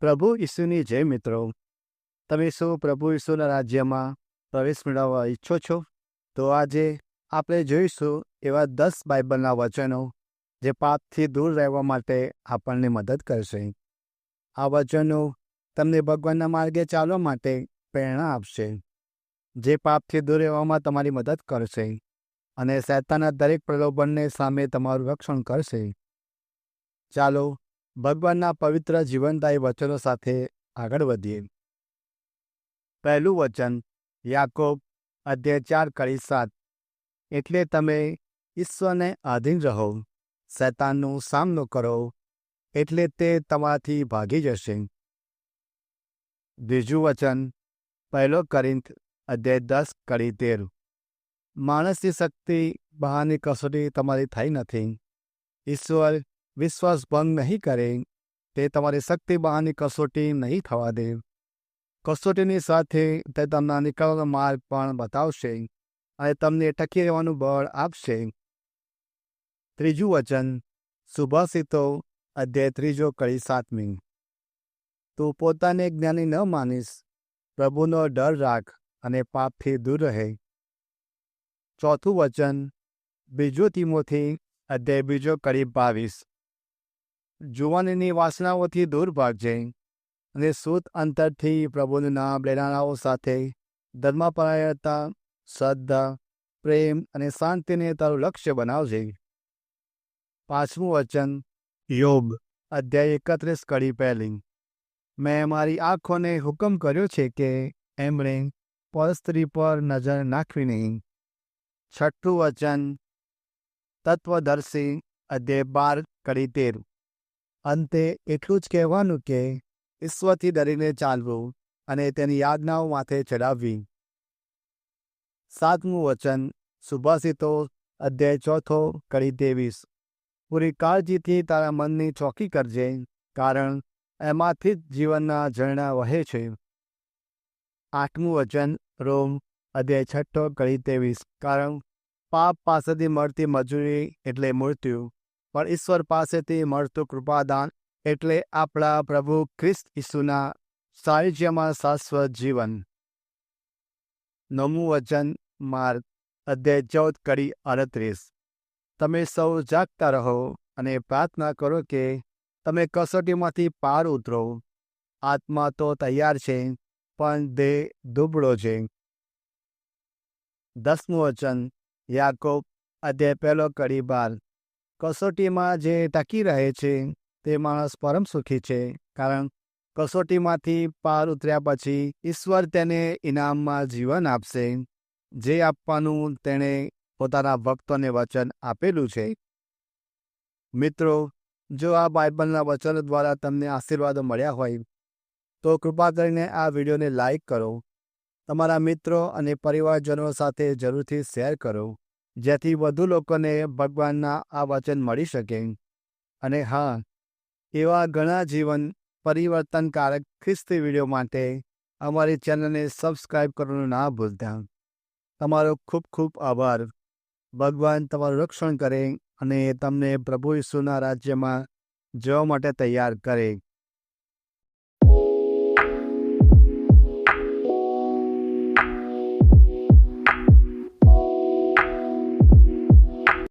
પ્રભુ ઈસુની જય મિત્રો. તમે શું પ્રભુ ઈસુના રાજ્યમાં પ્રવેશ મેળવવા ઈચ્છો છો? તો આજે આપણે જોઈશું એવા 10 બાઇબલના વચનો જે પાપથી દૂર રહેવા માટે આપણને મદદ કરશે. આ વચનો તમને ભગવાનના માર્ગે ચાલવા માટે પ્રેરણા આપશે, જે પાપથી દૂર રહેવામાં તમારી મદદ કરશે અને શૈતાનના દરેક પ્રલોભનને સામે તમારું રક્ષણ કરશે. ચાલો ભગવાનના પવિત્ર જીવનદાયી વચનો સાથે આગળ વધીએ. પહેલું વચન યાકોબ અધ્યાય 4:7. એટલે તમે ઈશ્વરને આધીન રહો, શૈતાનનો સામનો કરો, એટલે તે તમારાથી ભાગી જશે. બીજું વચન 1 કોરિન્થ અધ્યાય 10:13. માણસની શક્તિ બહારની કસોટી તમારી થઈ નથી. ઈશ્વર વિશ્વાસ ભંગ નહીં કરે, તે તમારી શક્તિ બહારની કસોટી નહીં થવા દે. કસોટીની સાથે તે તમને નીકળવાનો માર્ગ પણ બતાવશે અને તમને ટકી રહેવાનું બળ આપશે. ત્રીજું વચન સુભાષિતો અધ્યાય 3:7. તું પોતાને જ્ઞાની ન માનીશ, પ્રભુનો ડર રાખ અને પાપથી દૂર રહે. ચોથું વચન બીજું તિમોથી અધ્યાય 2:22. જુવાનીની વાસનાઓથી દૂર ભાગજે અને શુદ્ધ અંતરથી પ્રભુનું નામ લેનારાઓ સાથે ધર્મપરાયણતા, શ્રદ્ધા, પ્રેમ અને શાંતિને તારું લક્ષ્ય બનાવજે. પાંચમું વચન યોબ અધ્યાય 31:1. મેં મારી આંખોને હુકમ કર્યો છે કે એમણે પરસ્ત્રી પર નજર નાખવી નહીં. છઠ્ઠું વચન તત્વદર્શી અધ્યાય 12:13. અંતે એટલું જ કહેવાનું કે ઈશ્વરથી ડરીને ચાલવું અને તેની આજ્ઞાઓ માથે ચડાવવી. સાતમું વચન સુભાષિતો અધ્યાય 4:23. પૂરી કાળજીથી તારા મનની ચોકી કરજે, કારણ એમાંથી જ જીવનના ઝરણા વહે છે. આઠમું વચન રોમ અધ્યાય 6:23. કારણ પાપ પાસેથી મળતી મજૂરી એટલે મૃત્યુ, પણ ઈશ્વર પાસેથી મળતું કૃપાદાન એટલે આપણા પ્રભુ ખ્રિસ્ત ઈસુના સાયુજ્યમાં શાશ્વત જીવન. નવમું વચન માર્ક અધ્યાય 14:38. તમે સૌ જાગતા રહો અને પ્રાર્થના કરો કે તમે કસોટીમાંથી પાર ઉતરો. આત્મા તો તૈયાર છે, પણ દેહ દુબળો છે. 10મું વચન યાકોબ અધ્યાય 1:12. કસોટીમાં જે ટકી રહે છે તે માણસ પરમ સુખી છે, કારણ કસોટીમાંથી પાર ઉતર્યા પછી ઈશ્વર તેને ઇનામમાં જીવન આપશે, જે આપવાનું તેણે પોતાના ભક્તોને વચન આપેલું છે. મિત્રો, જો આ બાઇબલના વચનો દ્વારા તમને આશીર્વાદો મળ્યા હોય તો કૃપા કરીને આ વિડીયોને લાઈક કરો, તમારા મિત્રો અને પરિવારજનો સાથે જરૂરથી શેર કરો, જેથી વધુ લોકોને ભગવાનના આ વચન મળી શકે. અને હા, એવા ઘણા જીવન પરિવર્તનકારક ખ્રિસ્તી વિડીયો માટે અમારી ચેનલને સબસ્ક્રાઈબ કરવાનું ના ભૂલતા. તમારો ખૂબ ખૂબ આભાર. ભગવાન તમારું રક્ષણ કરે અને તમને પ્રભુ ઈસુના રાજ્યમાં જવા માટે તૈયાર કરે.